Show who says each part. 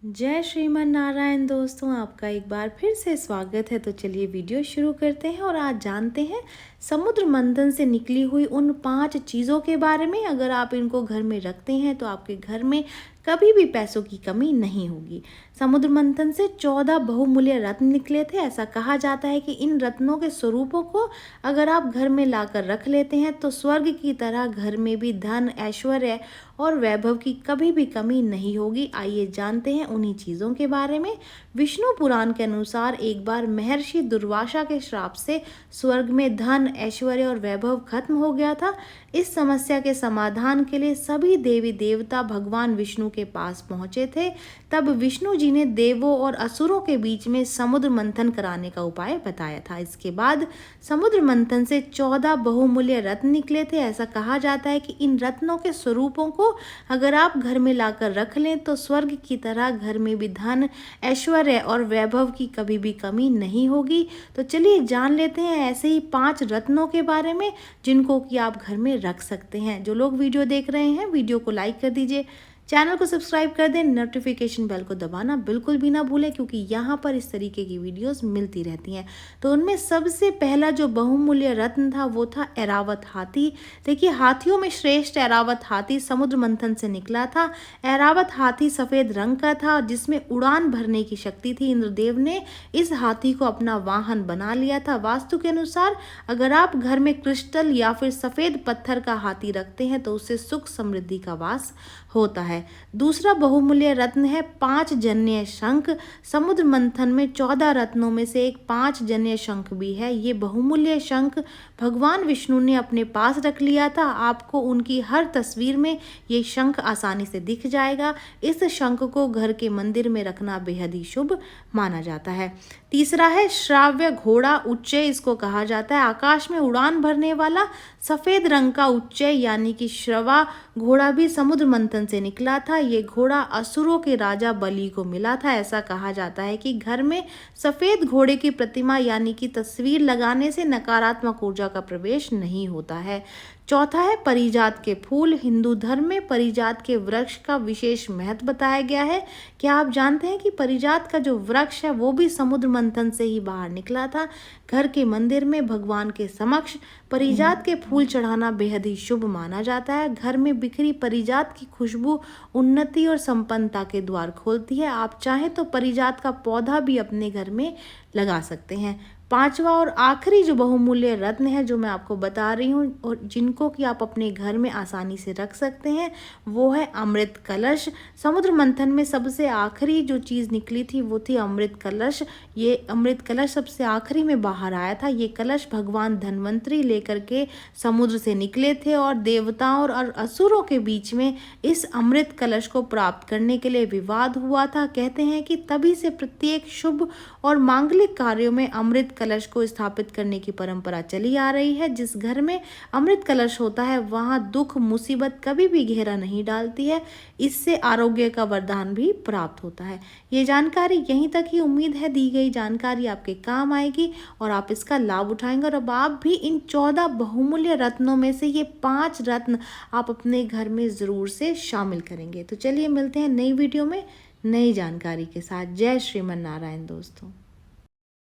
Speaker 1: जय श्रीमन नारायण दोस्तों, आपका एक बार फिर से स्वागत है। तो चलिए वीडियो शुरू करते हैं और आज जानते हैं समुद्र मंथन से निकली हुई उन 5 चीज़ों के बारे में। अगर आप इनको घर में रखते हैं तो आपके घर में कभी भी पैसों की कमी नहीं होगी। समुद्र मंथन से 14 बहुमूल्य रत्न निकले थे। ऐसा कहा जाता है कि इन रत्नों के स्वरूपों को अगर आप घर में लाकर रख लेते हैं तो स्वर्ग की तरह घर में भी धन, ऐश्वर्य और वैभव की कभी भी कमी नहीं होगी। आइए जानते हैं उन्हीं चीज़ों के बारे में। विष्णु पुराण के अनुसार एक बार महर्षि दुर्वासा के श्राप से स्वर्ग में धन, ऐश्वर्य और वैभव खत्म हो गया था। इस समस्या के समाधान के लिए सभी देवी देवता भगवान विष्णु के पास पहुंचे थे। तब विष्णु जी ने देवों और असुरों के बीच में समुद्र मंथन कराने का उपाय बताया था। इसके बाद समुद्र मंथन से 14 बहुमूल्य रत्न निकले थे। ऐसा कहा जाता है कि इन रत्नों के स्वरूपों को अगर आप घर में लाकर रख लें तो स्वर्ग की तरह घर में भी धन, ऐश्वर्य और वैभव की कभी भी कमी नहीं होगी। तो चलिए जान लेते हैं ऐसे ही 5 रत्नों के बारे में जिनको कि आप घर में रख सकते हैं। जो लोग वीडियो देख रहे हैं वीडियो को लाइक कर दीजिए, चैनल को सब्सक्राइब कर दें, नोटिफिकेशन बेल को दबाना बिल्कुल भी ना भूलें क्योंकि यहाँ पर इस तरीके की वीडियोस मिलती रहती हैं। तो उनमें सबसे पहला जो बहुमूल्य रत्न था वो था ऐरावत हाथी। देखिए, हाथियों में श्रेष्ठ ऐरावत हाथी समुद्र मंथन से निकला था। ऐरावत हाथी सफ़ेद रंग का था जिसमें उड़ान भरने की शक्ति थी। इंद्रदेव ने इस हाथी को अपना वाहन बना लिया था। वास्तु के अनुसार अगर आप घर में क्रिस्टल या फिर सफ़ेद पत्थर का हाथी रखते हैं तो उससे सुख समृद्धि का वास होता है। दूसरा बहुमूल्य रत्न है 5 जन्य शंख। समुद्र मंथन में 14 रत्नों में से एक 5 जन्य शंख भी है। ये बहुमूल्य शंख भगवान विष्णु ने अपने पास रख लिया था। आपको उनकी हर तस्वीर में ये शंख आसानी से दिख जाएगा। इस शंख को घर के मंदिर में रखना बेहद ही शुभ माना जाता है। तीसरा है श्राव्य घोड़ा उच्चय, इसको कहा जाता है आकाश में उड़ान भरने वाला सफ़ेद रंग का उच्चय यानी कि श्रवा घोड़ा भी समुद्र मंथन से निकला था। ये घोड़ा असुरों के राजा बलि को मिला था। ऐसा कहा जाता है कि घर में सफ़ेद घोड़े की प्रतिमा यानी कि तस्वीर लगाने से नकारात्मक ऊर्जा का प्रवेश नहीं होता है। चौथा है परिजात के फूल। हिंदू धर्म में परिजात के वृक्ष का विशेष महत्व बताया गया है। क्या आप जानते हैं कि परिजात का जो वृक्ष है वो भी समुद्र मंथन से ही बाहर निकला था। घर के मंदिर में भगवान के समक्ष परिजात के फूल चढ़ाना बेहद ही शुभ माना जाता है। घर में बिखरी परिजात की खुशबू उन्नति और संपन्नता के द्वार खोलती है। आप चाहें तो परिजात का पौधा भी अपने घर में लगा सकते हैं। पांचवा और आखिरी जो बहुमूल्य रत्न है जो मैं आपको बता रही हूँ और जिनको कि आप अपने घर में आसानी से रख सकते हैं वो है अमृत कलश। समुद्र मंथन में सबसे आखिरी जो चीज़ निकली थी वो थी अमृत कलश। ये अमृत कलश सबसे आखिरी में बाहर आया था। ये कलश भगवान धन्वंतरी लेकर के समुद्र से निकले थे और देवताओं और असुरों के बीच में इस अमृत कलश को प्राप्त करने के लिए विवाद हुआ था। कहते हैं कि तभी से प्रत्येक शुभ और मांगलिक कार्यों में अमृत कलश को स्थापित करने की परंपरा चली आ रही है। जिस घर में अमृत कलश होता है वहां दुख मुसीबत कभी भी घेरा नहीं डालती है। इससे आरोग्य का वरदान भी प्राप्त होता है। ये जानकारी यहीं तक ही। उम्मीद है दी गई जानकारी आपके काम आएगी और आप इसका लाभ उठाएंगे और अब आप भी इन 14 बहुमूल्य रत्नों में से ये 5 रत्न आप अपने घर में ज़रूर से शामिल करेंगे। तो चलिए मिलते हैं नई वीडियो में नई जानकारी के साथ। जय श्रीमन नारायण दोस्तों।